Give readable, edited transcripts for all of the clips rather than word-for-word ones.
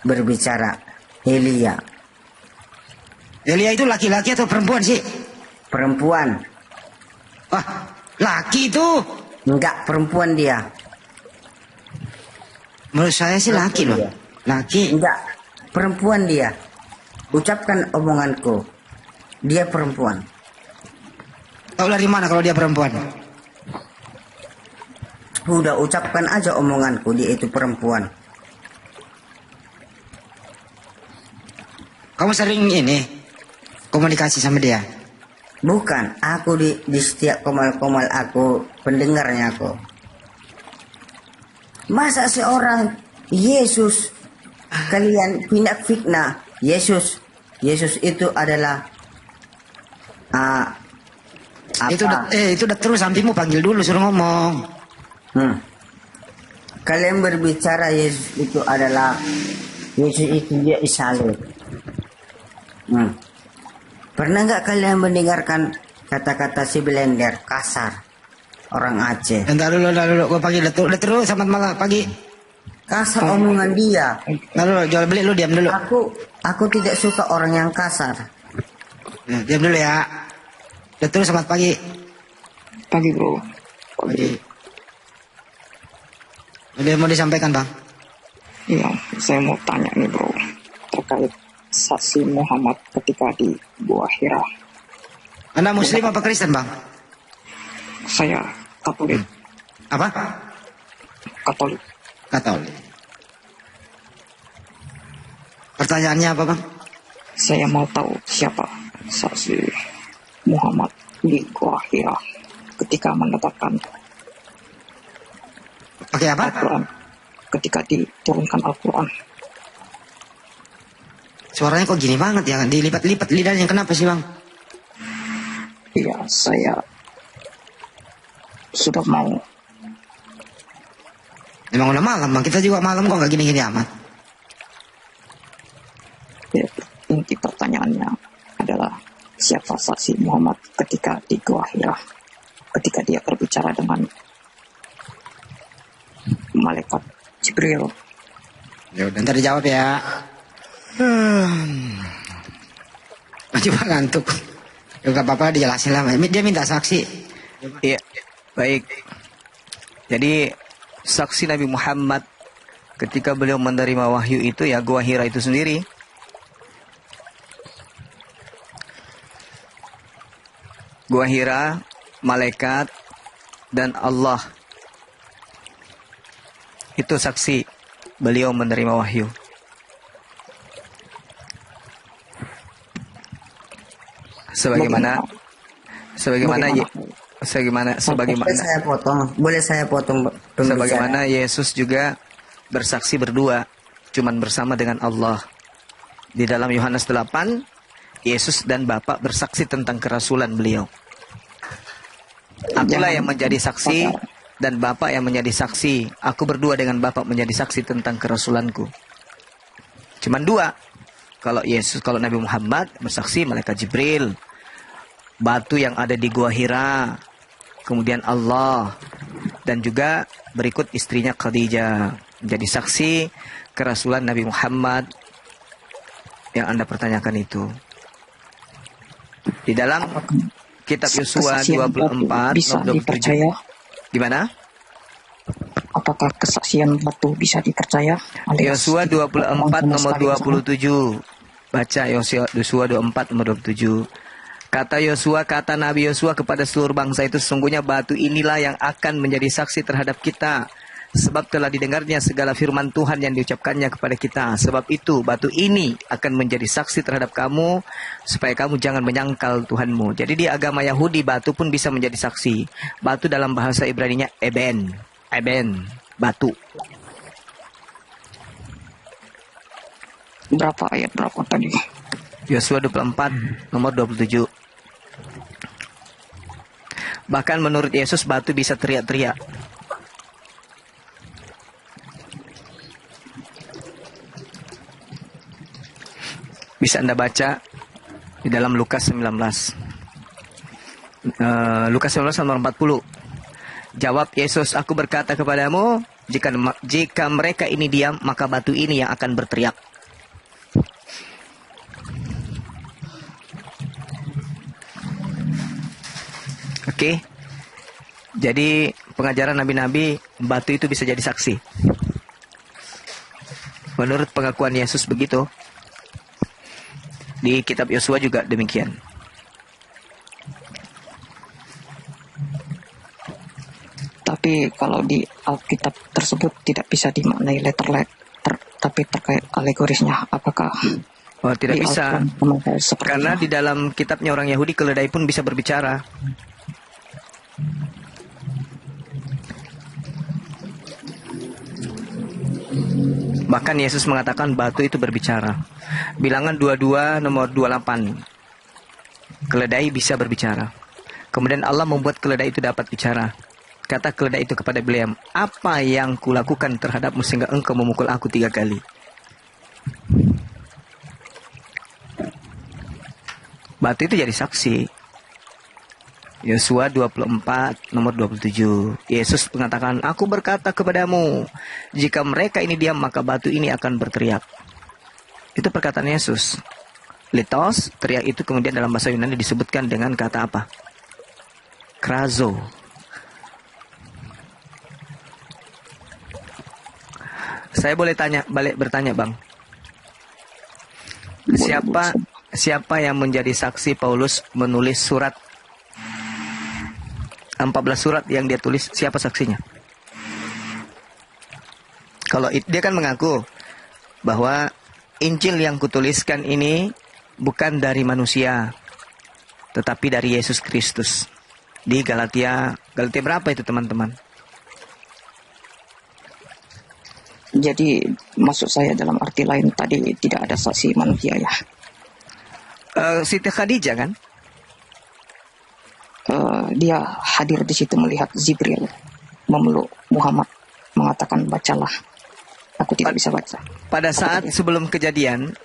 berbicara Elia. Elia itu laki-laki atau perempuan sih? Perempuan. Wah, laki itu. Enggak, perempuan dia. Menurut saya sih laki loh. Laki. Enggak, perempuan dia. Ucapkan omonganku. Dia perempuan. Tahu dari mana kalau dia perempuan? Udah, ucapkan aja omonganku, dia itu perempuan. Kamu sering ini komunikasi sama dia? Bukan, aku di setiap komal-komal aku, pendengarnya aku. Masa seorang Yesus kalian pindah fitnah? Yesus itu adalah Itu udah terus sampimu panggil dulu suruh ngomong. Kalian berbicara Yesus itu dia disalib. Pernah nggak kalian mendengarkan kata-kata si Belender kasar orang Aceh? Bentar dulu, gue panggil udah terus selamat malam pagi. Kasar omongan dia. Lalu jual beli lu diam dulu. Aku tidak suka orang yang kasar. Diam dulu ya. Udah terus selamat pagi. Pagi bro. Pagi. Udah mau disampaikan bang? Iya, saya mau tanya nih bro terkait saksi Muhammad ketika di Gua Hira. Anda Muslim apa Kristen bang? Saya Katolik. Apa? Katolik. Katolik. Pertanyaannya apa bang? Saya mau tahu siapa saksi Muhammad di Gua Hira ketika menetapkan Pakai apa? Al-Quran, ketika diturunkan Al-Quran. Suaranya kok gini banget ya? Dilipat-lipat lidahnya kenapa sih bang? Iya, saya sudah mau. Emang udah malam bang, kita juga malam kok nggak gini-gini amat. Ya, inti pertanyaannya adalah siapa saksi Muhammad ketika di Gua Hira, ketika dia berbicara dengan malaikat Jibril. Ya udah ntar dijawab ya. Coba ngantuk. Ya gak apa-apa dijelasin lah. Dia minta saksi. Iya, baik. Jadi saksi Nabi Muhammad ketika beliau menerima wahyu itu ya Gua Hira itu sendiri. Gua Hira, malaikat dan Allah. Itu saksi beliau menerima wahyu. Sebagaimana Boleh saya potong pembicaraan? Sebagaimana Yesus juga bersaksi berdua, cuman bersama dengan Allah. Di dalam Yohanes 8, Yesus dan Bapa bersaksi tentang kerasulan beliau. Akulah yang menjadi saksi dan Bapa yang menjadi saksi. Aku berdua dengan Bapa menjadi saksi tentang kerasulanku. Cuman dua. Kalau Nabi Muhammad bersaksi malaikat Jibril, batu yang ada di Gua Hira, kemudian Allah, dan juga berikut istrinya Khadijah menjadi saksi kerasulan Nabi Muhammad yang Anda pertanyakan itu. Di dalam kitab Yosua 24 bisa dipercaya? Gimana? Apakah kesaksian batu bisa dipercaya? Yosua 24 nomor 27. Baca Yosua 24 nomor 27. Kata Nabi Yosua kepada seluruh bangsa itu, sesungguhnya batu inilah yang akan menjadi saksi terhadap kita. Sebab telah didengarnya segala firman Tuhan yang diucapkannya kepada kita. Sebab itu batu ini akan menjadi saksi terhadap kamu, supaya kamu jangan menyangkal Tuhanmu. Jadi di agama Yahudi batu pun bisa menjadi saksi. Batu dalam bahasa Ibrani-nya eben, batu. Berapa ayat berapa tadi? Yosua 24 nomor 27. Bahkan menurut Yesus batu bisa teriak-teriak. Bisa Anda baca di dalam Lukas 19. Lukas 19 nomor 40. Jawab Yesus, aku berkata kepadamu, Jika mereka ini diam, maka batu ini yang akan berteriak. Oke. Jadi pengajaran nabi-nabi, batu itu bisa jadi saksi. Menurut pengakuan Yesus begitu. Di kitab Yosua juga demikian. Tapi kalau di Alkitab tersebut tidak bisa dimaknai tapi terkait alegorisnya, apakah Oh, tidak di bisa. Al-Quran memakai seperti Karena itu? di dalam kitabnya orang Yahudi, keledai pun bisa berbicara. Bahkan Yesus mengatakan batu itu berbicara. Bilangan 22 nomor 28. Keledai bisa berbicara. Kemudian Allah membuat keledai itu dapat bicara. Kata keledai itu kepada beliau, apa yang kulakukan terhadapmu sehingga engkau memukul aku 3 kali? Batu itu jadi saksi. Yosua 24 nomor 27. Yesus mengatakan, aku berkata kepadamu, jika mereka ini diam maka batu ini akan berteriak. Itu perkataan Yesus. Litos, teriak itu kemudian dalam bahasa Yunani disebutkan dengan kata apa? Krazo. Saya boleh bertanya Bang. Siapa yang menjadi saksi Paulus menulis surat 14 surat yang dia tulis, siapa saksinya? Kalau dia kan mengaku bahwa Injil yang kutuliskan ini bukan dari manusia, tetapi dari Yesus Kristus. Di Galatia berapa itu teman-teman? Jadi maksud saya dalam arti lain tadi tidak ada saksi manusia ya. Siti Khadijah kan? Dia hadir di situ melihat Jibril memeluk Muhammad, mengatakan bacalah. Aku tidak bisa baca. Pada saat sebelum kejadian,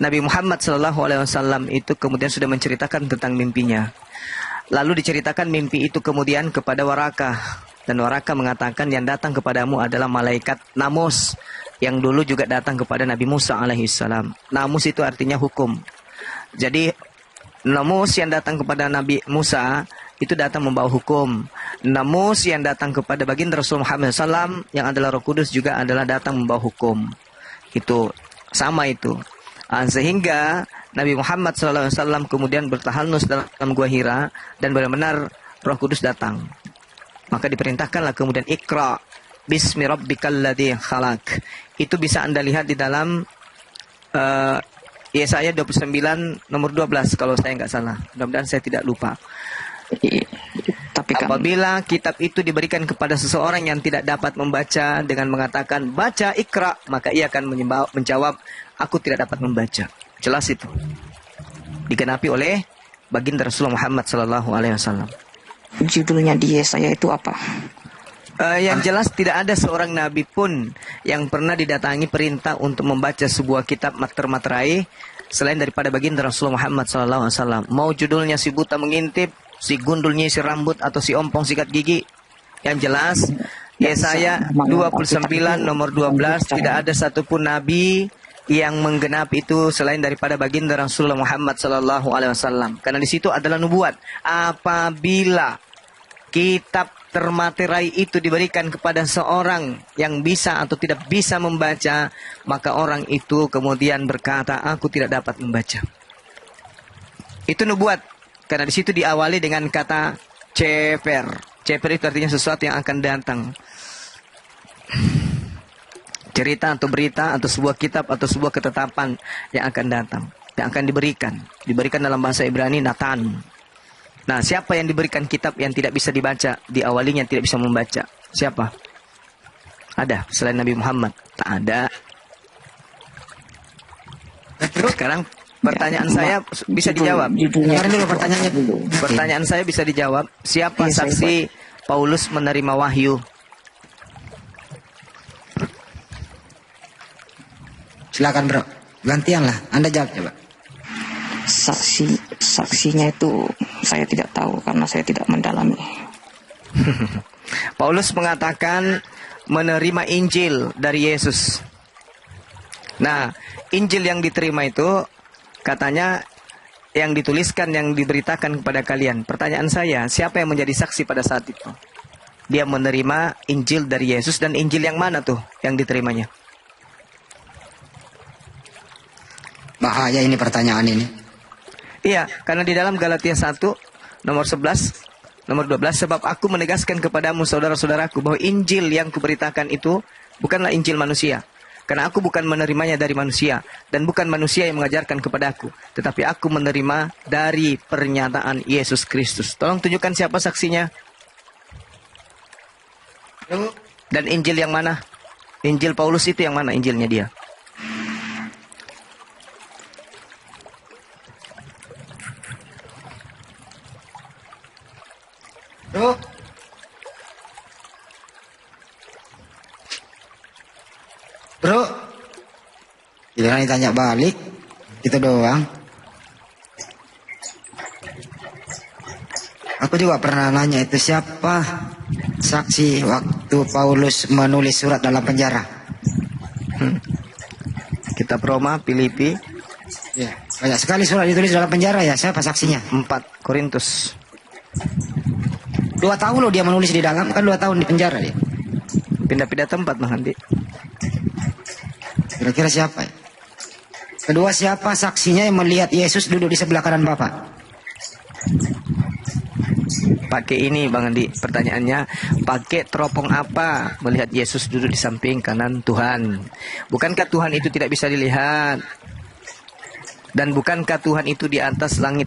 Nabi Muhammad SAW itu kemudian sudah menceritakan tentang mimpinya. Lalu diceritakan mimpi itu kemudian kepada Warakah. Dan Warakah mengatakan yang datang kepadamu adalah malaikat Namus. Yang dulu juga datang kepada Nabi Musa alaihissalam. Namus itu artinya hukum. Jadi Namus yang datang kepada Nabi Musa itu datang membawa hukum. Namus yang datang kepada baginda Rasul Muhammad SAW yang adalah Roh Kudus juga adalah datang membawa hukum. Itu sama itu. Sehingga Nabi Muhammad SAW kemudian bertahanus dalam gua Hira dan benar-benar Roh Kudus datang. Maka diperintahkanlah kemudian Iqra bismi rabbikal ladzi khalaq. Itu bisa Anda lihat di dalam Yesaya 29 nomor 12 kalau saya nggak salah. Mudah-mudahan saya tidak lupa. Tapi kan, apabila kitab itu diberikan kepada seseorang yang tidak dapat membaca dengan mengatakan baca Iqra, maka ia akan menjawab aku tidak dapat membaca. Jelas itu. Digenapi oleh baginda Rasulullah Muhammad SAW. judulnya di Yesaya itu apa? Yang jelas tidak ada seorang nabi pun yang pernah didatangi perintah untuk membaca sebuah kitab materai selain daripada baginda Rasulullah Muhammad SAW. Mau judulnya si buta mengintip, si gundul nyisir rambut, atau si ompong sikat gigi. Yang jelas Yesaya 29 nomor 12 tidak ada satupun nabi yang menggenap itu selain daripada baginda Rasulullah Muhammad SAW. Karena di situ adalah nubuat. Apabila kitab termaterai itu diberikan kepada seorang yang bisa atau tidak bisa membaca, maka orang itu kemudian berkata, aku tidak dapat membaca. Itu nubuat. Karena di situ diawali dengan kata ceper. Ceper itu artinya sesuatu yang akan datang. Cerita atau berita atau sebuah kitab atau sebuah ketetapan yang akan datang, yang akan diberikan dalam bahasa Ibrani Natan. Nah, siapa yang diberikan kitab yang tidak bisa dibaca, diawalinya tidak bisa membaca? Siapa? Ada selain Nabi Muhammad? Tak ada. Sekarang pertanyaan saya bisa dijawab. Dengarin dulu pertanyaannya dulu. Pertanyaan saya bisa dijawab. Siapa saksi Paulus menerima wahyu? Silakan bro, gantian lah. Anda jawab coba. Saksinya itu saya tidak tahu karena saya tidak mendalami. Paulus mengatakan menerima Injil dari Yesus. Nah, Injil yang diterima itu katanya yang dituliskan, yang diberitakan kepada kalian. Pertanyaan saya, siapa yang menjadi saksi pada saat itu? Dia menerima Injil dari Yesus, dan Injil yang mana tuh yang diterimanya? Bahaya ini pertanyaan ini. Iya, karena di dalam Galatia 1, nomor 11, nomor 12, sebab aku menegaskan kepadamu saudara-saudaraku bahwa Injil yang kuberitakan itu bukanlah Injil manusia. Karena aku bukan menerimanya dari manusia, dan bukan manusia yang mengajarkan kepada aku, tetapi aku menerima dari pernyataan Yesus Kristus. Tolong tunjukkan siapa saksinya. Dan Injil yang mana? Injil Paulus itu yang mana Injilnya dia? Bro, jangan ditanya balik, gitu doang. Aku juga pernah nanya itu, siapa saksi waktu Paulus menulis surat dalam penjara. Kitab Roma, Filipi. Ya, banyak sekali surat ditulis dalam penjara ya. Siapa saksinya? 4 Korintus. 2 tahun loh dia menulis di dalam, kan 2 tahun di penjara dia. Pindah-pindah tempat Bang Andi. Kira-kira siapa ya? Kedua, siapa saksinya yang melihat Yesus duduk di sebelah kanan Bapak? Pakai ini Bang Andi, pertanyaannya, pakai teropong apa melihat Yesus duduk di samping kanan Tuhan? Bukankah Tuhan itu tidak bisa dilihat? Dan bukankah Tuhan itu di atas langit